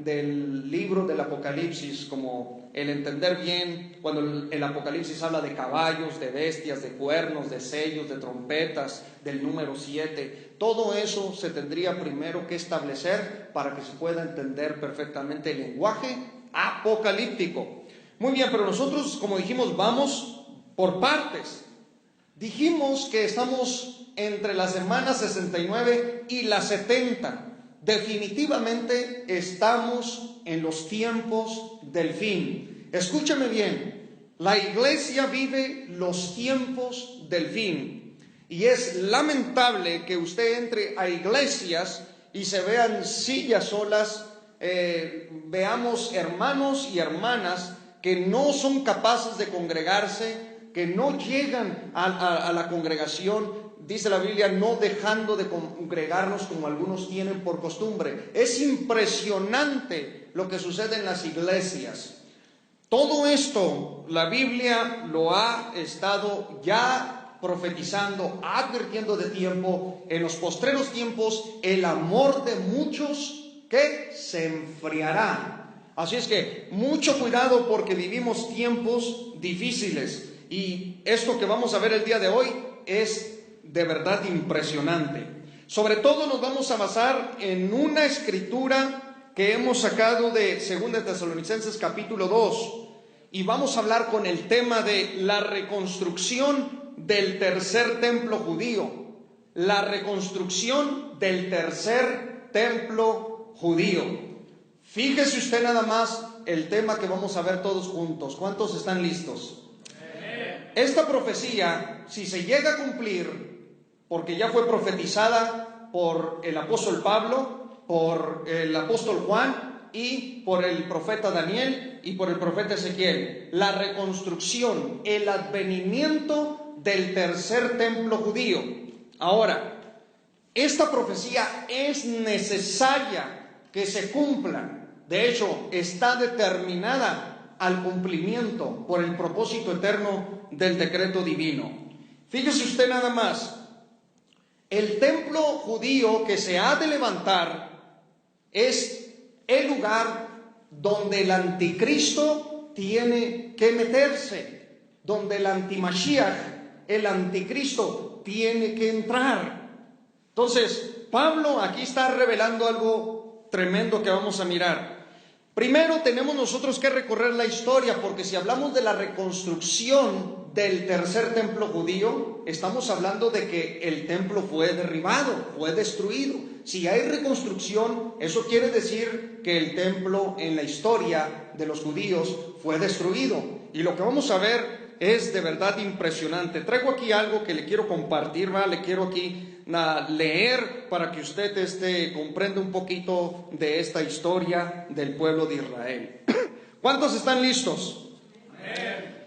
del libro del Apocalipsis, como el entender bien cuando el Apocalipsis habla de caballos, de bestias, de cuernos, de sellos, de trompetas, del número 7. Todo eso se tendría primero que establecer para que se pueda entender perfectamente el lenguaje apocalíptico. Muy bien, pero nosotros, como dijimos, vamos por partes. Dijimos que estamos entre la semana 69 y la 70. Definitivamente estamos en los tiempos del fin. Escúchame bien, la iglesia vive los tiempos del fin. Y es lamentable que usted entre a iglesias y se vean sillas solas, veamos hermanos y hermanas que no son capaces de congregarse, que no llegan a la congregación. Dice la Biblia, no dejando de congregarnos como algunos tienen por costumbre. Es impresionante lo que sucede en las iglesias. Todo esto la Biblia lo ha estado ya profetizando, advirtiendo de tiempo. En los postreros tiempos el amor de muchos que se enfriará. Así es que mucho cuidado, porque vivimos tiempos difíciles. Y esto que vamos a ver el día de hoy es de verdad impresionante. Sobre todo nos vamos a basar en una escritura que hemos sacado de 2 Tesalonicenses capítulo 2, y vamos a hablar con el tema de la reconstrucción del tercer templo judío. La reconstrucción del tercer templo judío. Fíjese usted nada más el tema que vamos a ver todos juntos. ¿Cuántos están listos? Esta profecía, si se llega a cumplir, porque ya fue profetizada por el apóstol Pablo, por el apóstol Juan y por el profeta Daniel y por el profeta Ezequiel, la reconstrucción, el advenimiento del tercer templo judío. Ahora, esta profecía es necesaria que se cumpla. De hecho, está determinada al cumplimiento por el propósito eterno del decreto divino. Fíjese usted nada más, el templo judío que se ha de levantar es el lugar donde el anticristo tiene que meterse, donde el antimashiach, el anticristo, tiene que entrar. Entonces, Pablo aquí está revelando algo tremendo que vamos a mirar. Primero tenemos nosotros que recorrer la historia, porque si hablamos de la reconstrucción del tercer templo judío, estamos hablando de que el templo fue derribado, fue destruido. Si hay reconstrucción, eso quiere decir que el templo en la historia de los judíos fue destruido. Y lo que vamos a ver es de verdad impresionante. Traigo aquí algo que le quiero compartir, ¿va? Le quiero aquí leer para que usted comprenda un poquito de esta historia del pueblo de Israel. ¿Cuántos están listos? Amén.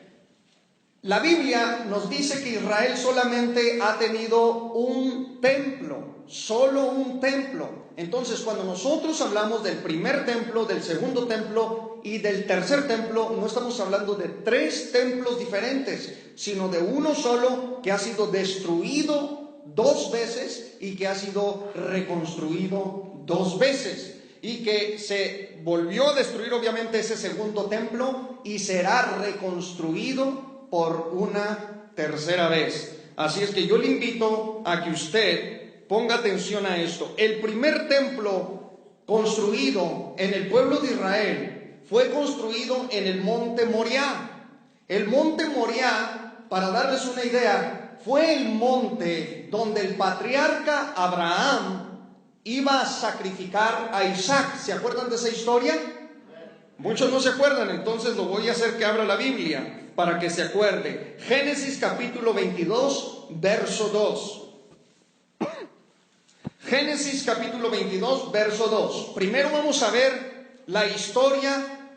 La Biblia nos dice que Israel solamente ha tenido un templo, solo un templo. Entonces, cuando nosotros hablamos del primer templo, del segundo templo y del tercer templo, no estamos hablando de 3 templos diferentes, sino de uno solo que ha sido destruido 2 veces y que ha sido reconstruido 2 veces, y que se volvió a destruir obviamente ese segundo templo y será reconstruido por una tercera vez. Así es que yo le invito a que usted ponga atención a esto. El primer templo construido en el pueblo de Israel fue construido en el monte Moriah. El monte Moriah, para darles una idea, fue el monte donde el patriarca Abraham iba a sacrificar a Isaac. ¿Se acuerdan de esa historia? Muchos no se acuerdan, entonces lo voy a hacer que abra la Biblia para que se acuerde. Génesis capítulo 22, verso 2. Génesis capítulo 22, verso 2. Primero vamos a ver la historia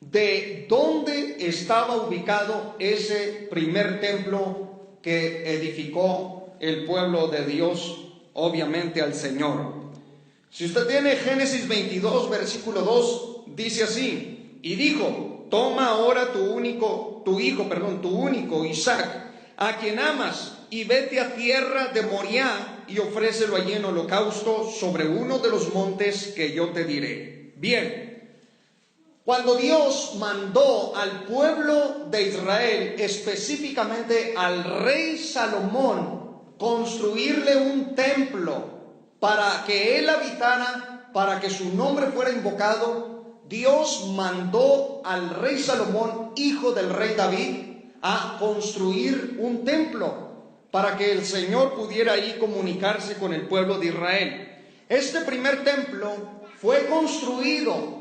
de dónde estaba ubicado ese primer templo que edificó el pueblo de Dios, obviamente al Señor. Si usted tiene Génesis 22, versículo 2, dice así: y dijo, toma ahora tu único Isaac, a quien amas, y vete a tierra de Moriah y ofrécelo allí en holocausto sobre uno de los montes que yo te diré. Bien, cuando Dios mandó al pueblo de Israel, específicamente al rey Salomón, construirle un templo para que él habitara, para que su nombre fuera invocado, Dios mandó al rey Salomón, hijo del rey David, a construir un templo para que el Señor pudiera ahí comunicarse con el pueblo de Israel. Este primer templo fue construido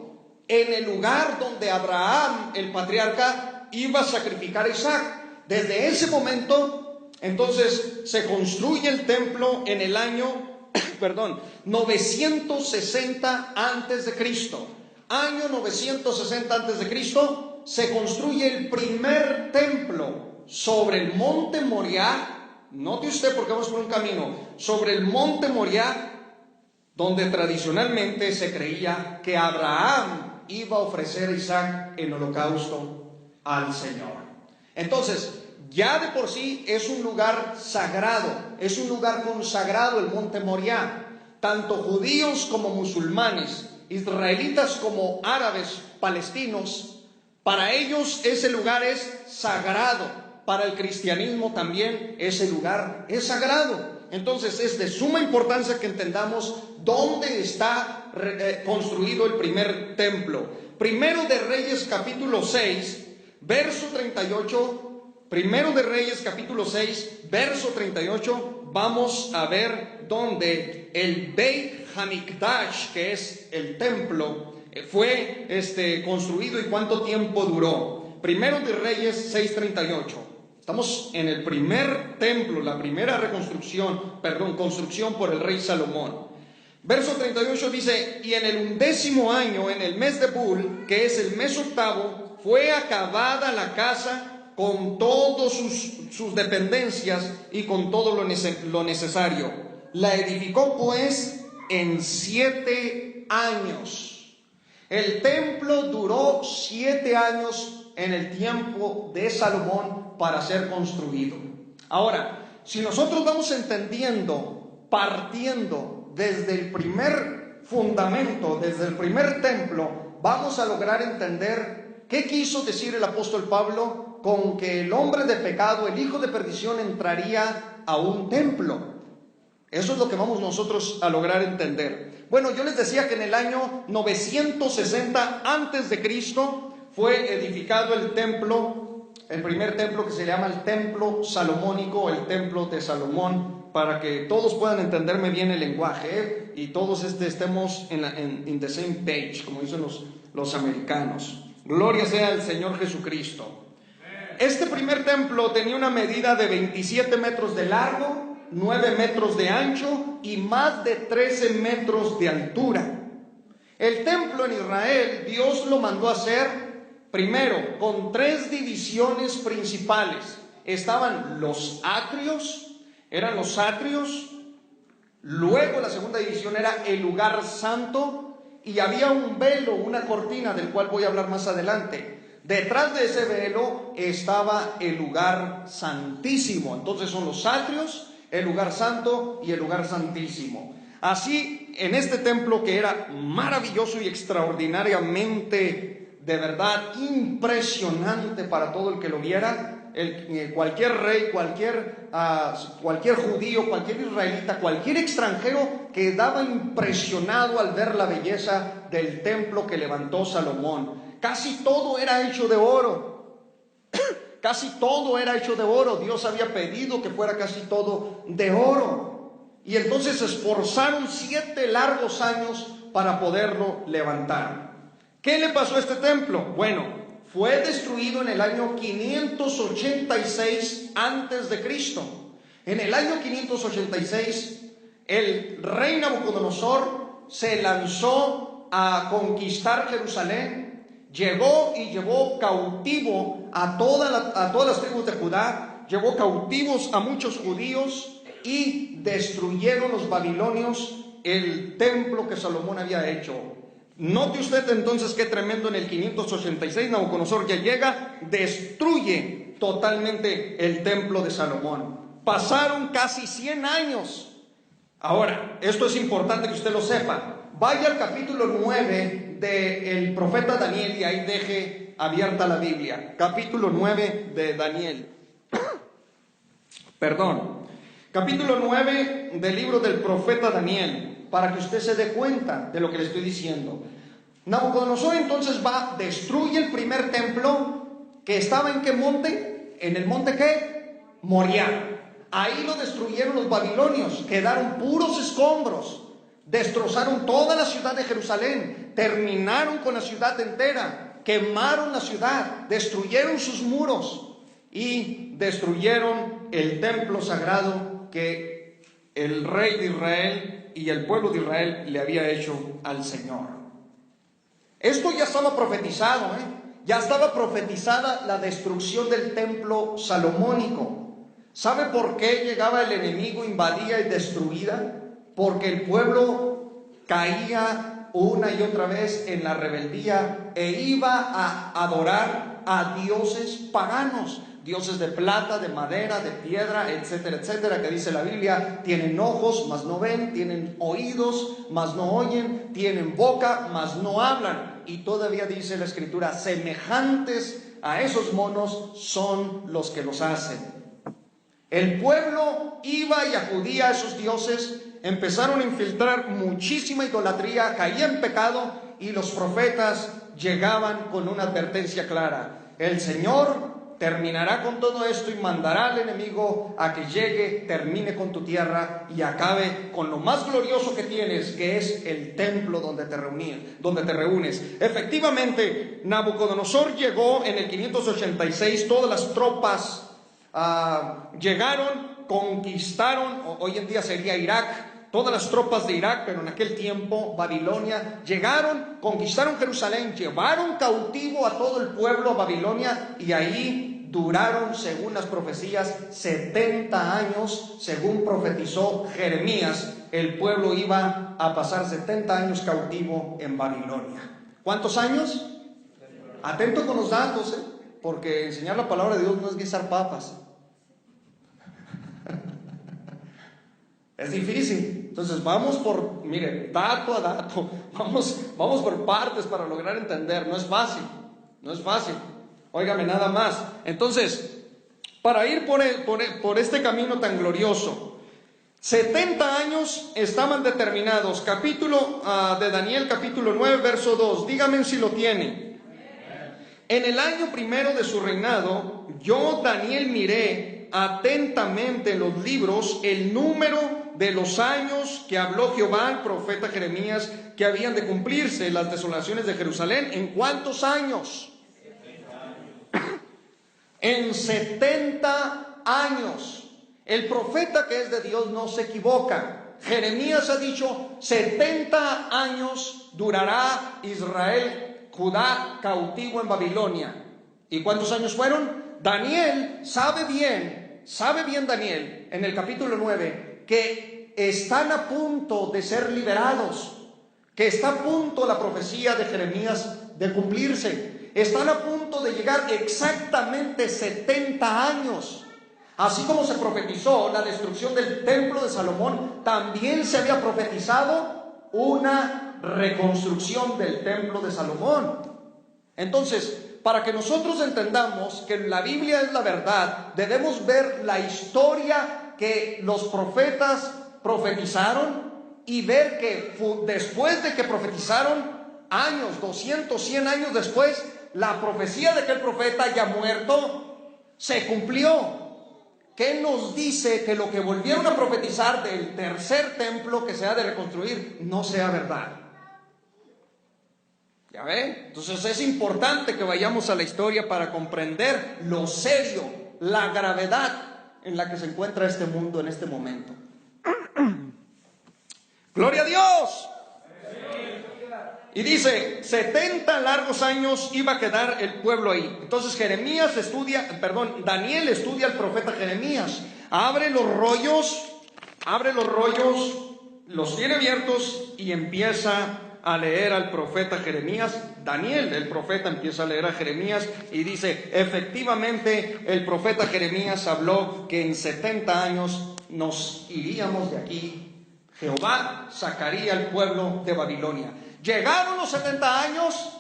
en el lugar donde Abraham, el patriarca, iba a sacrificar a Isaac. Desde ese momento, entonces, se construye el templo en el año 960 antes de Cristo. Año 960 antes de Cristo se construye el primer templo sobre el monte Moriah. Note usted, porque vamos por un camino sobre el monte Moriah, donde tradicionalmente se creía que Abraham iba a ofrecer a Isaac en holocausto al Señor. Entonces, ya de por sí es un lugar sagrado, es un lugar consagrado el monte Moriah. Tanto judíos como musulmanes, israelitas como árabes, palestinos, para ellos ese lugar es sagrado. Para el cristianismo también ese lugar es sagrado. Entonces es de suma importancia que entendamos dónde está construido el primer templo. Primero de Reyes capítulo 6, verso 38. Primero de Reyes capítulo 6, verso 38. Vamos a ver dónde el Beit Hamikdash, que es el templo, fue construido y cuánto tiempo duró. Primero de Reyes 6:38. Estamos en el primer templo, la primera construcción por el rey Salomón. Verso 38 dice: y en el 11º año, en el mes de Bul, que es el mes octavo, fue acabada la casa con todas sus dependencias y con todo lo necesario. La edificó pues en 7 años. El templo duró 7 años en el tiempo de Salomón para ser construido. Ahora, si nosotros vamos entendiendo, partiendo desde el primer fundamento, desde el primer templo, vamos a lograr entender qué quiso decir el apóstol Pablo con que el hombre de pecado, el hijo de perdición, entraría a un templo. Eso es lo que vamos nosotros a lograr entender. Bueno, yo les decía que en el año 960 antes de Cristo fue edificado el templo, el primer templo, que se llama el templo salomónico, el templo de Salomón, para que todos puedan entenderme bien el lenguaje, y todos estemos in the same page, como dicen los americanos. Gloria sea al Señor Jesucristo. Este primer templo tenía una medida de 27 metros de largo, 9 metros de ancho y más de 13 metros de altura. El templo en Israel, Dios lo mandó a hacer primero con 3 divisiones principales. Estaban los atrios, luego la segunda división era el lugar santo, y había un velo, una cortina, del cual voy a hablar más adelante. Detrás de ese velo estaba el lugar santísimo. Entonces son los atrios, el lugar santo y el lugar santísimo. Así, en este templo, que era maravilloso y extraordinariamente, de verdad, impresionante para todo el que lo viera, cualquier rey, cualquier judío, cualquier israelita, cualquier extranjero quedaba impresionado al ver la belleza del templo que levantó Salomón. Casi todo era hecho de oro. Casi todo era hecho de oro. Dios había pedido que fuera casi todo de oro. Y entonces se esforzaron 7 largos años para poderlo levantar. ¿Qué le pasó a este templo? Bueno, fue destruido en el año 586 antes de Cristo. En el año 586, el rey Nabucodonosor se lanzó a conquistar Jerusalén. Llegó y llevó cautivo a todas las tribus de Judá, llevó cautivos a muchos judíos, y destruyeron los babilonios el templo que Salomón había hecho. Note usted entonces qué tremendo: en el 586 Nabucodonosor ya llega, destruye totalmente el templo de Salomón. Pasaron casi 100 años Ahora, esto es importante que usted lo sepa. Vaya al capítulo 9 del profeta Daniel y ahí deje abierta la Biblia. Capítulo 9 de Daniel. Capítulo 9 del libro del profeta Daniel, para que usted se dé cuenta de lo que le estoy diciendo. Nabucodonosor entonces destruye el primer templo, que estaba ¿en qué monte? ¿En el monte qué? Moriah. Ahí lo destruyeron los babilonios, quedaron puros escombros, destrozaron toda la ciudad de Jerusalén, terminaron con la ciudad entera, quemaron la ciudad, destruyeron sus muros y destruyeron el templo sagrado que el rey de Israel y el pueblo de Israel le había hecho al Señor. Esto ya estaba profetizado, ya estaba profetizada la destrucción del templo salomónico. ¿Sabe por qué llegaba el enemigo, invadía y destruía? Porque el pueblo caía una y otra vez en la rebeldía e iba a adorar a dioses paganos, dioses de plata, de madera, de piedra, etcétera, etcétera, que dice la Biblia: tienen ojos, mas no ven, tienen oídos, mas no oyen, tienen boca, mas no hablan. Y todavía dice la Escritura: semejantes a esos monos son los que los hacen. El pueblo iba y acudía a esos dioses, empezaron a infiltrar muchísima idolatría, caía en pecado, y los profetas llegaban con una advertencia clara: el Señor terminará con todo esto y mandará al enemigo a que llegue, termine con tu tierra y acabe con lo más glorioso que tienes, que es el templo donde te reúnes. Efectivamente, Nabucodonosor llegó en el 586, todas las tropas llegaron, conquistaron, hoy en día sería Irak, todas las tropas de Irak, pero en aquel tiempo Babilonia, llegaron, conquistaron Jerusalén, llevaron cautivo a todo el pueblo a Babilonia, y ahí duraron, según las profecías, 70 años, según profetizó Jeremías. El pueblo iba a pasar 70 años cautivo en Babilonia. ¿Cuántos años? Atento con los datos, porque enseñar la palabra de Dios no es guisar papas. Es difícil. Entonces vamos por, mire, dato a dato, vamos por partes para lograr entender. No es fácil. Óigame nada más. Entonces, para ir por este camino tan glorioso, 70 años estaban determinados. Capítulo de Daniel, capítulo 9, verso 2. Dígame si lo tienen. En el año primero de su reinado, yo, Daniel, miré atentamente en los libros el número de los años que habló Jehová al profeta Jeremías, que habían de cumplirse las desolaciones de Jerusalén. ¿En cuántos años? En 70 años. El profeta que es de Dios no se equivoca. Jeremías ha dicho: 70 años durará Israel, Judá, cautivo en Babilonia. ¿Y cuántos años fueron? Daniel sabe bien Daniel, en el capítulo 9, que están a punto de ser liberados, que está a punto la profecía de Jeremías de cumplirse. Están a punto de llegar exactamente 70 años. Así como se profetizó la destrucción del templo de Salomón, también se había profetizado una reconstrucción del templo de Salomón. Entonces, para que nosotros entendamos que la Biblia es la verdad, debemos ver la historia que los profetas profetizaron y ver que después de que profetizaron, años, 200, 100 años después, la profecía de que el profeta ya muerto se cumplió. ¿Qué nos dice que lo que volvieron a profetizar del tercer templo que se ha de reconstruir no sea verdad? ¿Ya ven? Entonces es importante que vayamos a la historia para comprender lo serio, la gravedad en la que se encuentra este mundo en este momento. ¡Gloria a Dios! Y dice, 70 largos años iba a quedar el pueblo ahí. Entonces Daniel estudia al profeta Jeremías. Abre los rollos, los tiene abiertos y empieza a leer al profeta Jeremías. Daniel, el profeta, empieza a leer a Jeremías y dice: efectivamente el profeta Jeremías habló que en 70 años nos iríamos de aquí. Jehová sacaría al pueblo de Babilonia. Llegaron los 70 años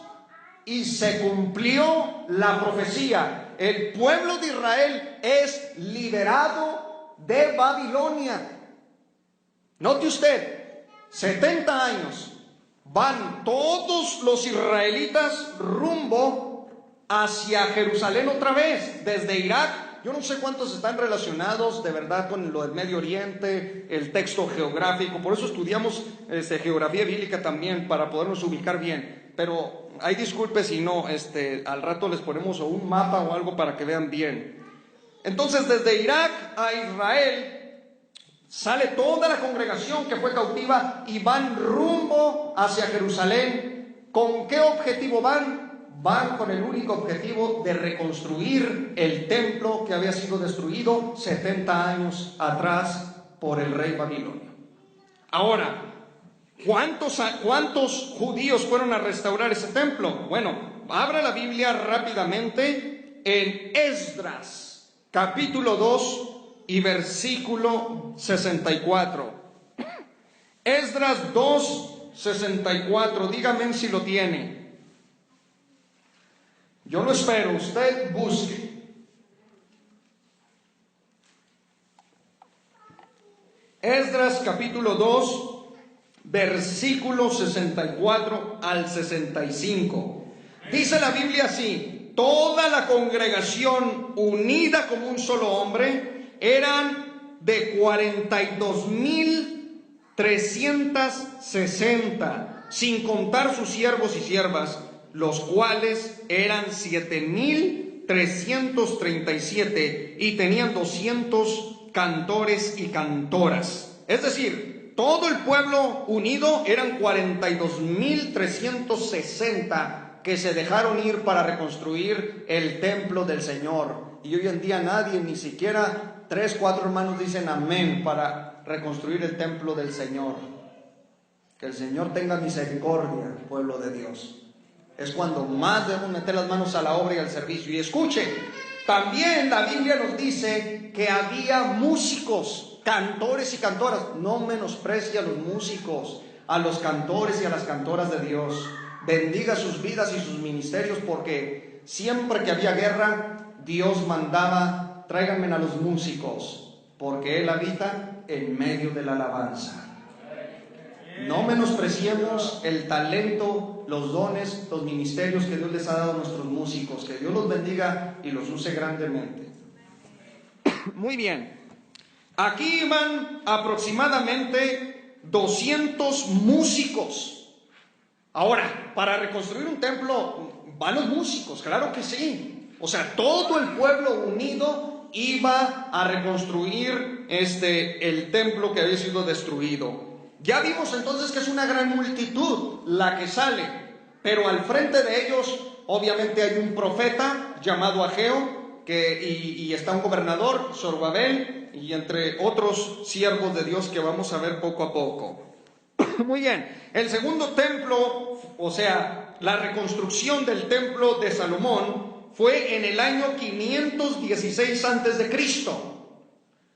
y se cumplió la profecía. El pueblo de Israel es liberado de Babilonia. Note usted, 70 años van todos los israelitas rumbo hacia Jerusalén otra vez, desde Irak. Yo no sé cuántos están relacionados de verdad con lo del Medio Oriente, el texto geográfico. Por eso estudiamos geografía bíblica también, para podernos ubicar bien. Pero hay disculpe si no, al rato les ponemos un mapa o algo para que vean bien. Entonces, desde Irak a Israel sale toda la congregación que fue cautiva y van rumbo hacia Jerusalén. ¿Con qué objetivo van? Van con el único objetivo de reconstruir el templo que había sido destruido 70 años atrás por el rey babilonio. Ahora, ¿cuántos judíos fueron a restaurar ese templo? Bueno, abra la Biblia rápidamente en Esdras, capítulo 2 y versículo 64. Esdras 2, 64. Dígame si lo tiene. Yo lo espero, usted busque. Esdras capítulo 2, versículo 64 al 65. Dice la Biblia así: toda la congregación unida como un solo hombre eran de 42,360, sin contar sus siervos y siervas, los cuales eran 7,337 y tenían 200 cantores y cantoras. Es decir, todo el pueblo unido eran 42,360 que se dejaron ir para reconstruir el templo del Señor. Y hoy en día nadie, ni siquiera 3, 4 hermanos dicen amén para reconstruir el templo del Señor. Que el Señor tenga misericordia, pueblo de Dios. Es cuando más debemos meter las manos a la obra y al servicio. Y escuchen, también la Biblia nos dice que había músicos, cantores y cantoras. No menosprecie a los músicos, a los cantores y a las cantoras de Dios. Bendiga sus vidas y sus ministerios, porque siempre que había guerra, Dios mandaba: tráiganme a los músicos, porque Él habita en medio de la alabanza. No menospreciemos el talento, los dones, los ministerios que Dios les ha dado a nuestros músicos. Que Dios los bendiga y los use grandemente. Muy bien. Aquí van aproximadamente 200 músicos. Ahora, para reconstruir un templo van los músicos, claro que sí. O sea, todo el pueblo unido iba a reconstruir el templo que había sido destruido. Ya vimos entonces que es una gran multitud la que sale, pero al frente de ellos obviamente hay un profeta llamado Ageo, y está un gobernador, Zorobabel, y entre otros siervos de Dios que vamos a ver poco a poco. Muy bien, el segundo templo, o sea, la reconstrucción del templo de Salomón, fue en el año 516 a.C.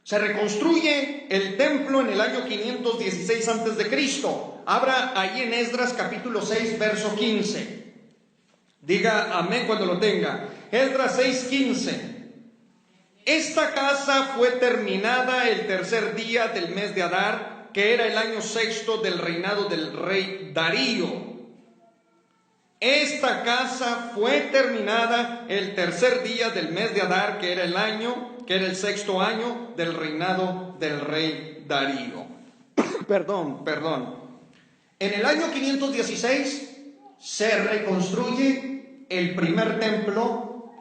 Se reconstruye el templo en el año 516 a.C. Abra ahí en Esdras capítulo 6, verso 15. Diga amén cuando lo tenga. Esdras 6, 15. Esta casa fue terminada el tercer día del mes de Adar, que era el año sexto del reinado del rey Darío. Esta casa fue terminada el tercer día del mes de Adar, que era el sexto año del reinado del rey Darío. Perdón. En el año 516 se reconstruye el primer templo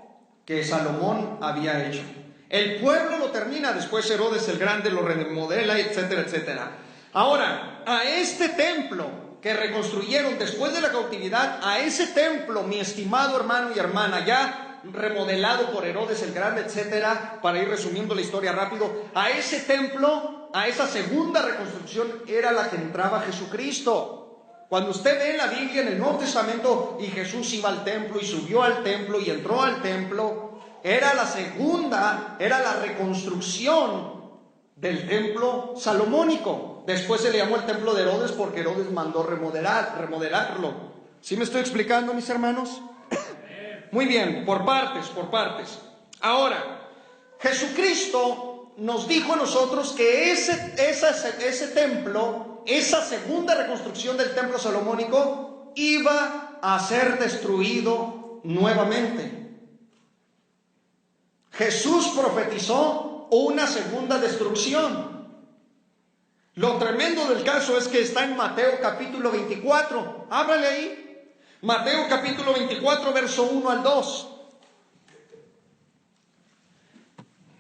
que Salomón había hecho. El pueblo lo termina, después Herodes el Grande lo remodela, etcétera, etcétera. Ahora, a este templo que reconstruyeron después de la cautividad, a ese templo, mi estimado hermano y hermana, ya remodelado por Herodes el Grande, etcétera, para ir resumiendo la historia rápido, a ese templo, a esa segunda reconstrucción, era la que entraba Jesucristo. Cuando usted ve en la Biblia, en el Nuevo Testamento, y Jesús iba al templo y subió al templo y entró al templo, era la segunda, era la reconstrucción del templo salomónico. Después se le llamó el templo de Herodes porque Herodes mandó remodelarlo. ¿Sí me estoy explicando, mis hermanos? Muy bien, por partes. Ahora, Jesucristo nos dijo a nosotros que ese templo, esa segunda reconstrucción del templo salomónico, iba a ser destruido nuevamente. Jesús profetizó una segunda destrucción. Lo tremendo del caso es que está en Mateo capítulo 24. Ábrale ahí. Mateo capítulo 24, verso 1 al 2.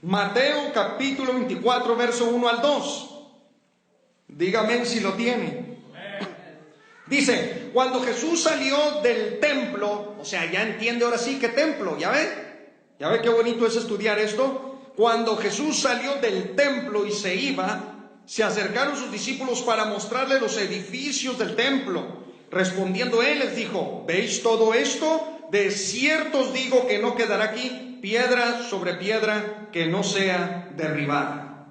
Mateo capítulo 24, verso 1 al 2. Dígame si lo tiene. Dice, cuando Jesús salió del templo, o sea, ya entiende ahora sí qué templo, ¿ya ve qué bonito es estudiar esto? Cuando Jesús salió del templo y se iba, se acercaron sus discípulos para mostrarle los edificios del templo. Respondiendo él les dijo, ¿veis todo esto? De cierto os digo que no quedará aquí piedra sobre piedra que no sea derribada.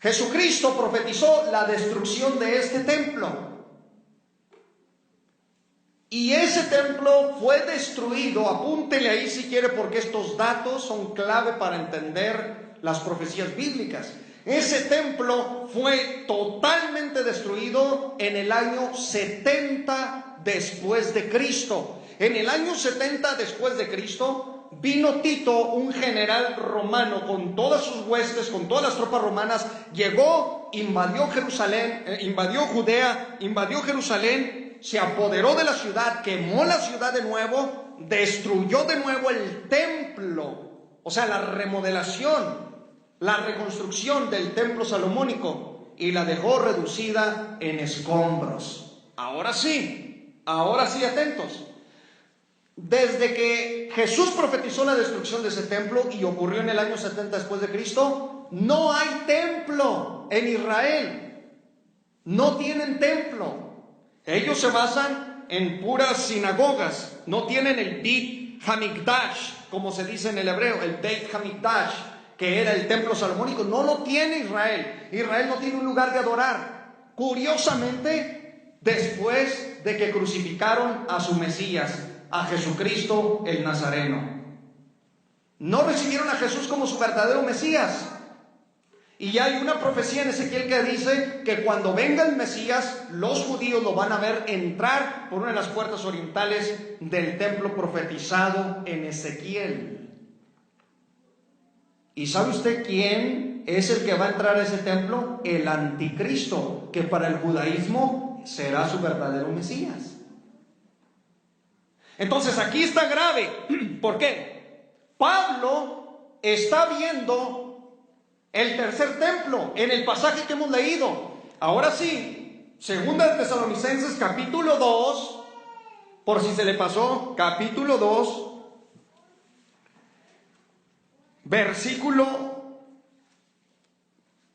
Jesucristo profetizó la destrucción de este templo. Y ese templo fue destruido, apúntele ahí si quiere, porque estos datos son clave para entender las profecías bíblicas. Ese templo fue totalmente destruido en el año 70 después de Cristo. En el año 70 después de Cristo vino Tito, un general romano, con todas sus huestes, con todas las tropas romanas, llegó, invadió Jerusalén, invadió Judea, invadió Jerusalén, se apoderó de la ciudad, quemó la ciudad de nuevo, destruyó de nuevo el templo, o sea, la remodelación, la reconstrucción del templo salomónico, y la dejó reducida en escombros. Ahora sí, atentos. Desde que Jesús profetizó la destrucción de ese templo y ocurrió en el año 70 después de Cristo, no hay templo en Israel. No tienen templo. Ellos se basan en puras sinagogas. No tienen el Beit Hamikdash, como se dice en el hebreo, el Beit Hamikdash, que era el templo salomónico. No lo tiene Israel. Israel no tiene un lugar de adorar. Curiosamente, después de que crucificaron a su Mesías, a Jesucristo el Nazareno, no recibieron a Jesús como su verdadero Mesías. Y hay una profecía en Ezequiel que dice que cuando venga el Mesías, los judíos lo van a ver entrar por una de las puertas orientales del templo profetizado en Ezequiel. ¿Y sabe usted quién es el que va a entrar a ese templo? El anticristo, que para el judaísmo será su verdadero Mesías. Entonces aquí está grave. ¿Por qué? Pablo está viendo el tercer templo en el pasaje que hemos leído. Ahora sí, Segunda de Tesalonicenses capítulo 2, por si se le pasó, capítulo 2, versículo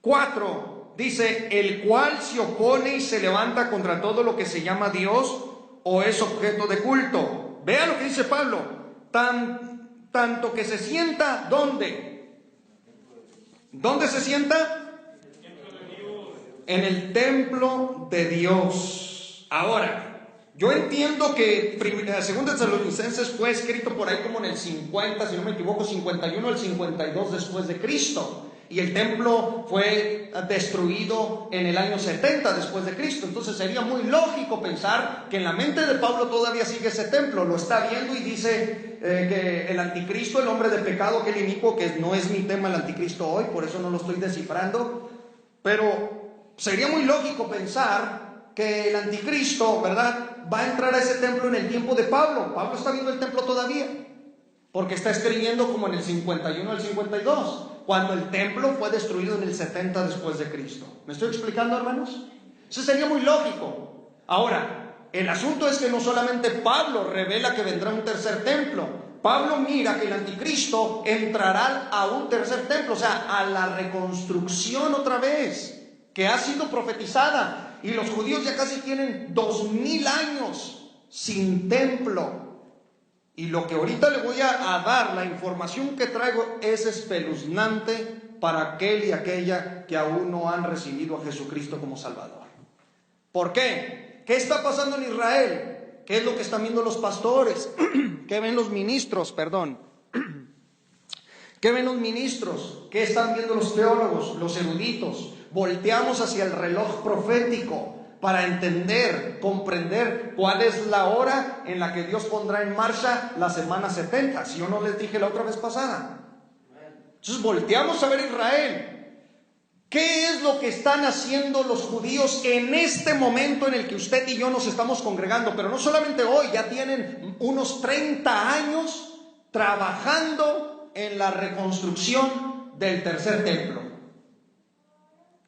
4, dice, el cual se opone y se levanta contra todo lo que se llama Dios o es objeto de culto. Vea lo que dice Pablo, tanto que se sienta, ¿dónde? ¿Dónde se sienta? En el templo de Dios. Ahora, yo entiendo que Segunda de Tesalonicenses fue escrito por ahí como en el 50, si no me equivoco, 51 al 52 después de Cristo. Y el templo fue destruido en el año 70 después de Cristo. Entonces sería muy lógico pensar que en la mente de Pablo todavía sigue ese templo. Lo está viendo y dice que el anticristo, el hombre de pecado, que el inicuo, que no es mi tema el anticristo hoy, por eso no lo estoy descifrando. Pero sería muy lógico pensar que el anticristo, ¿verdad?, va a entrar a ese templo en el tiempo de Pablo. Pablo está viendo el templo todavía, porque está escribiendo como en el 51 al 52, cuando el templo fue destruido en el 70 después de Cristo. ¿Me estoy explicando, hermanos? Eso sería muy lógico. Ahora, el asunto es que no solamente Pablo revela que vendrá un tercer templo. Pablo mira que el anticristo entrará a un tercer templo, o sea, a la reconstrucción otra vez, que ha sido profetizada. Y los judíos ya casi tienen 2000 años sin templo. Y lo que ahorita le voy a dar, la información que traigo, es espeluznante para aquel y aquella que aún no han recibido a Jesucristo como Salvador. ¿Por qué? ¿Qué está pasando en Israel? ¿Qué es lo que están viendo los pastores? ¿Qué ven los ministros? ¿Qué ven los ministros? ¿Qué están viendo los teólogos, los eruditos? Volteamos hacia el reloj profético para entender, comprender cuál es la hora en la que Dios pondrá en marcha la semana 70. Si yo no les dije la otra vez pasada. Entonces volteamos a ver Israel. ¿Qué es lo que están haciendo los judíos en este momento en el que usted y yo nos estamos congregando? Pero no solamente hoy, ya tienen unos 30 años trabajando en la reconstrucción del tercer templo.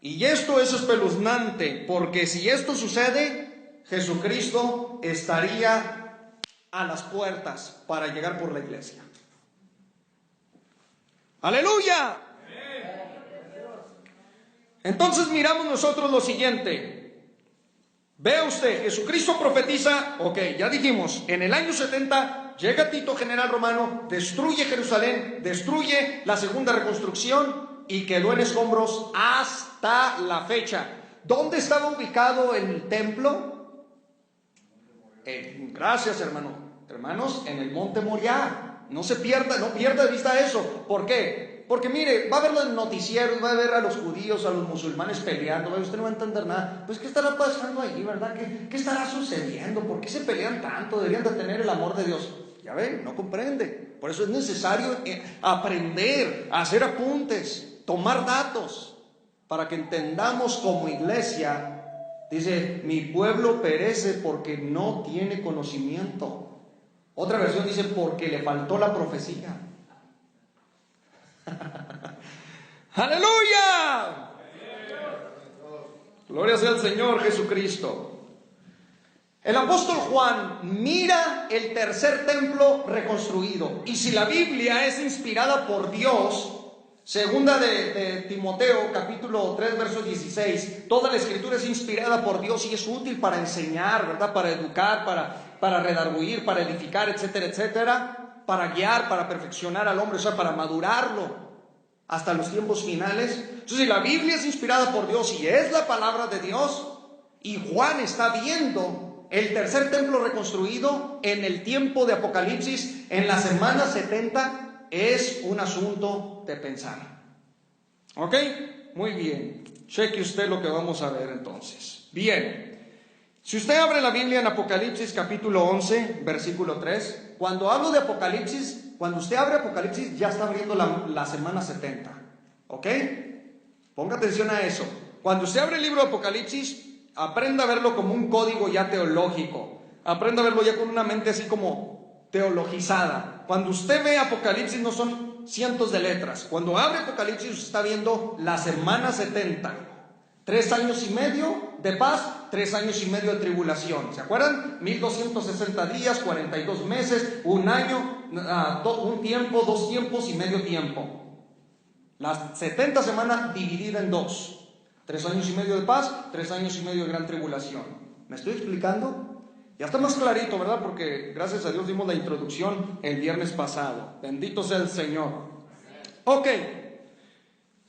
Y esto es espeluznante, porque si esto sucede, Jesucristo estaría a las puertas para llegar por la iglesia. ¡Aleluya! Entonces miramos nosotros lo siguiente. Vea usted, Jesucristo profetiza, ya dijimos, en el año 70 llega Tito, general romano, destruye Jerusalén, destruye la segunda reconstrucción y quedó en escombros hasta la fecha. ¿Dónde estaba ubicado el templo? Gracias, hermanos, en el monte Moriah. No pierda de vista eso. ¿Por qué? Porque mire, va a ver los noticieros, va a ver a los judíos, a los musulmanes peleando, usted no va a entender nada. Pues ¿qué estará pasando allí, verdad? ¿Qué estará sucediendo? ¿Por qué se pelean tanto? Deberían de tener el amor de Dios. Ya ven, no comprende. Por eso es necesario aprender, hacer apuntes, tomar datos, para que entendamos como iglesia. Dice, mi pueblo perece porque no tiene conocimiento. Otra versión dice, porque le faltó la profecía. ¡Aleluya! Gloria sea al Señor Jesucristo. El apóstol Juan mira el tercer templo reconstruido. Y si la Biblia es inspirada por Dios, segunda de Timoteo, capítulo 3, verso 16, toda la escritura es inspirada por Dios y es útil para enseñar, ¿verdad? Para educar, para redarguir, para edificar, etcétera, etcétera, para guiar, para perfeccionar al hombre, o sea, para madurarlo hasta los tiempos finales. Entonces, si la Biblia es inspirada por Dios y es la palabra de Dios, y Juan está viendo el tercer templo reconstruido en el tiempo de Apocalipsis, en la semana 70, es un asunto de pensar. ¿Ok? Muy bien. Cheque usted lo que vamos a ver entonces. Bien. Si usted abre la Biblia en Apocalipsis capítulo 11, versículo 3, cuando hablo de Apocalipsis, cuando usted abre Apocalipsis ya está abriendo la semana 70. ¿Ok? Ponga atención a eso. Cuando usted abre el libro de Apocalipsis, aprenda a verlo como un código ya teológico. Aprenda a verlo ya con una mente así como teologizada. Cuando usted ve Apocalipsis no son cientos de letras. Cuando abre Apocalipsis usted está viendo la semana 70. 3 años y medio de paz, 3 años y medio de tribulación. ¿Se acuerdan? 1260 días, 42 meses, un año, un tiempo, 2 tiempos y medio tiempo. La 70 semana dividida en 2. 3 años y medio de paz, 3 años y medio de gran tribulación. ¿Me estoy explicando? Ya está más clarito, ¿verdad? Porque gracias a Dios dimos la introducción el viernes pasado. Bendito sea el Señor. Ok.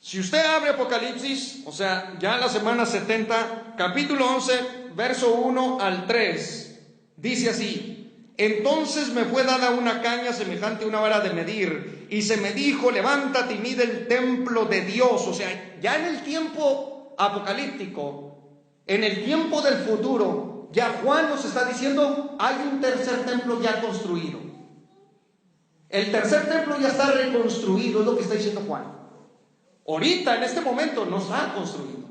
Si usted abre Apocalipsis, o sea, ya la semana 70, capítulo 11, verso 1 al 3, dice así: entonces me fue dada una caña semejante a una vara de medir, y se me dijo, levántate y mide el templo de Dios. O sea, ya en el tiempo apocalíptico, en el tiempo del futuro, ya Juan nos está diciendo, hay un tercer templo ya construido. El tercer templo ya está reconstruido, es lo que está diciendo Juan. Ahorita, en este momento, no está construido,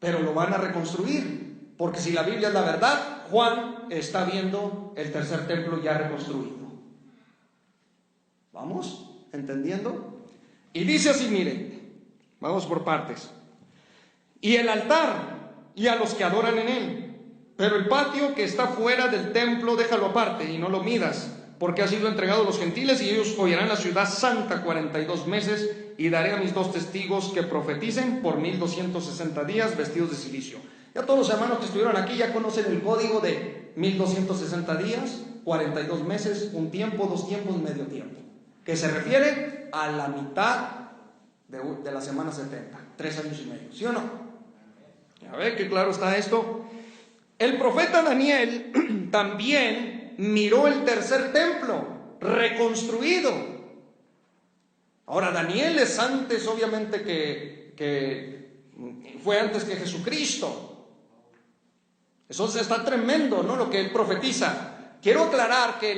pero lo van a reconstruir, porque si la Biblia es la verdad, Juan está viendo el tercer templo ya reconstruido. ¿Vamos? ¿Entendiendo? Y dice así, miren, vamos por partes. Y el altar, y a los que adoran en él, pero el patio que está fuera del templo, déjalo aparte y no lo midas, porque ha sido entregado a los gentiles, y ellos hollarán la ciudad santa 42 meses, y daré a mis 2 testigos que profeticen por 1260 días vestidos de cilicio. Ya todos los hermanos que estuvieron aquí ya conocen el código de 1260 días, 42 meses, un tiempo, 2 tiempos, medio tiempo, que se refiere a la mitad de la semana 70, 3 años y medio, ¿sí o no? A ver qué claro está esto. El profeta Daniel también miró el tercer templo reconstruido. Ahora, Daniel es antes, obviamente, que fue antes que Jesucristo. Eso está tremendo, ¿no? Lo que él profetiza. Quiero aclarar que